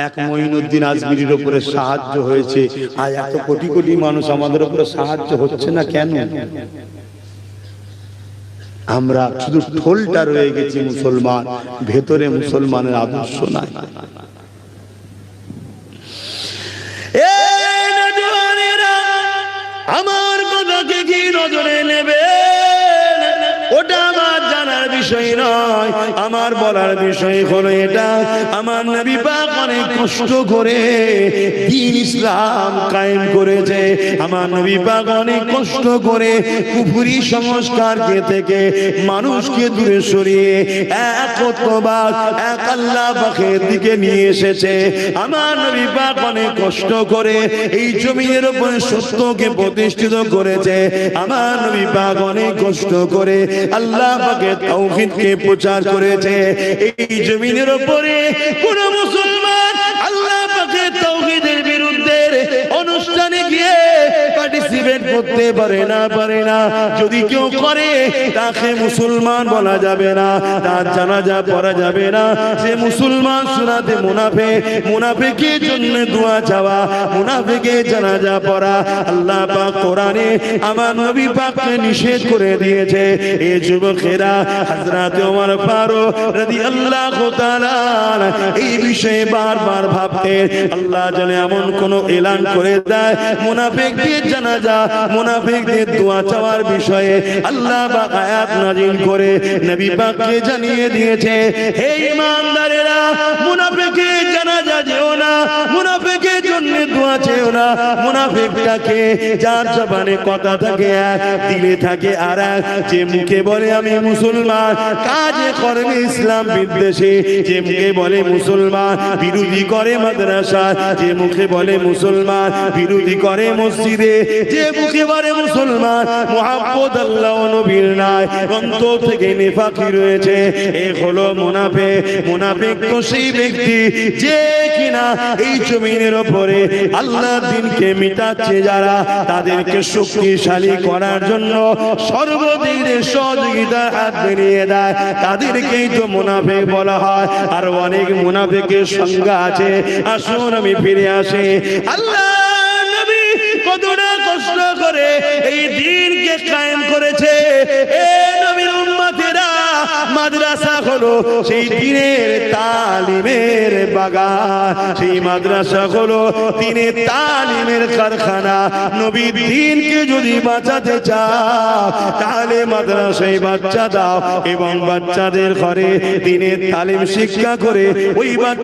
এক মঈনুদ্দিন আজমিরির উপরে সাহায্য হয়েছে, আর এত কোটি কোটি মানুষ আমাদের উপরে সাহায্য হচ্ছে না কেন? আমরা শুধু ঠোলটা রয়ে গেছি মুসলমান, ভেতরে মুসলমানের আদর্শ নাই। আমার কথাকে কি নজরে নেবে ওটা আমার জানার বিষয় নয়, আমার বলার বিষয় হলো এটা, আমার নবী পাক অনেক কষ্ট করে দ্বীন ইসলাম কায়েম করেছে। আমার নবী পাক অনেক কষ্ট করে কুফরি সংস্কারকে থেকে মানুষকে দূরে সরিয়ে একত্ববাদ, এক আল্লাহ পাকের দিকে নিয়ে এসেছে। আমার নবী পাক অনেক কষ্ট করে এই জমিনের উপরে সত্যকে প্রতিষ্ঠিত করেছে। আমার নবী পাক অনেক কষ্ট করে আল্লাহ পাকের তাওহীদকে প্রচার করেছে। এই জমিনের উপরে কোন মুসলমান আল্লাহ পাকের তাওহীদের বিরুদ্ধে অনুষ্ঠানে গিয়ে পার্টিসিপেট করতে পারে না। যদি কেউ করে তাকে মুসলমান বলা যাবে না, তার জানাজা পড়া যাবে না। সে মুসলমান সুরাতে মুনাফিক, মুনাফিকের জন্য দোয়া চাওয়া, মুনাফিকের জানাজা পড়া আল্লাহ পাক কোরআনে আমার নবী পাককে নিষেধ করে দিয়েছে। এই যুবকেরা হযরত ওমর ফারুক রাদিয়াল্লাহু তাআলা এই বিষয়ে বারবার ভাবতেন, আল্লাহ জানে এমন কোন এলান করে দেয় মুনাফিকদের জানাজা, মুনাফিকদের দোয়া চাওয়ার বিষয়ে আল্লাহ পাক আয়াত নাযিল করে নবী পাককে জানিয়ে দিয়েছে, হে ঈমানদারেরা মুনাফিকের জানাজা যেও না, মুনাফিকের জন্য দোয়া চেও না। মুনাফিকটাকে যার জবানে কথা থাকে এক, দিলে থাকে আর এক, যে মুখে বলে আমি মুসলমান, কাজে কর্মে ইসলাম বিদ্বেষী, যে মুখে বলে মুসলমান বিরোধী করে মাদ্রাসা, যে মুখে বলে মুসলমান বিরোধী করে মসজিদে, যে মুখে বলে মুসলমান মুহাব্বত আল্লাহ ও নবীর নাই, অন্তর থেকে নিফাকি রয়েছে। এ হলো মুনাফিক। মুনাফিক তো সেই ব্যক্তি যে কিনা এই জমিনের উপরে আল্লাহর দ্বীনকে মিটাচ্ছে, যারা তাদেরকে শক্তিশালী করার জন্য সর্বদিকে সহযোগিতার হাত বেরিয়ে দেয়, তাদেরকেই তো মুনাফিক বলা হয়। আর অনেক মুনাফিকের সংজ্ঞা আছে। আসুন আমি ফিরে আসি। আল্লাহ নবী কতটা কষ্ট করে এই দ্বীনকে কায়েম করেছে। এ নবীর উম্মতেরা, মাদ্রাসা হলো সেই দ্বীনের তালিমের বাগান, সেই মাদ্রাসা হলো দ্বীনের তালিমের কারখানা। নবীর দ্বীনকে যদি বাঁচাতে চাও তাহলে মাদ্রাসায় বাচ্চা দাও এবং বাচ্চাদের ঘরে দ্বীনের তালিম শিক্ষা করে ওই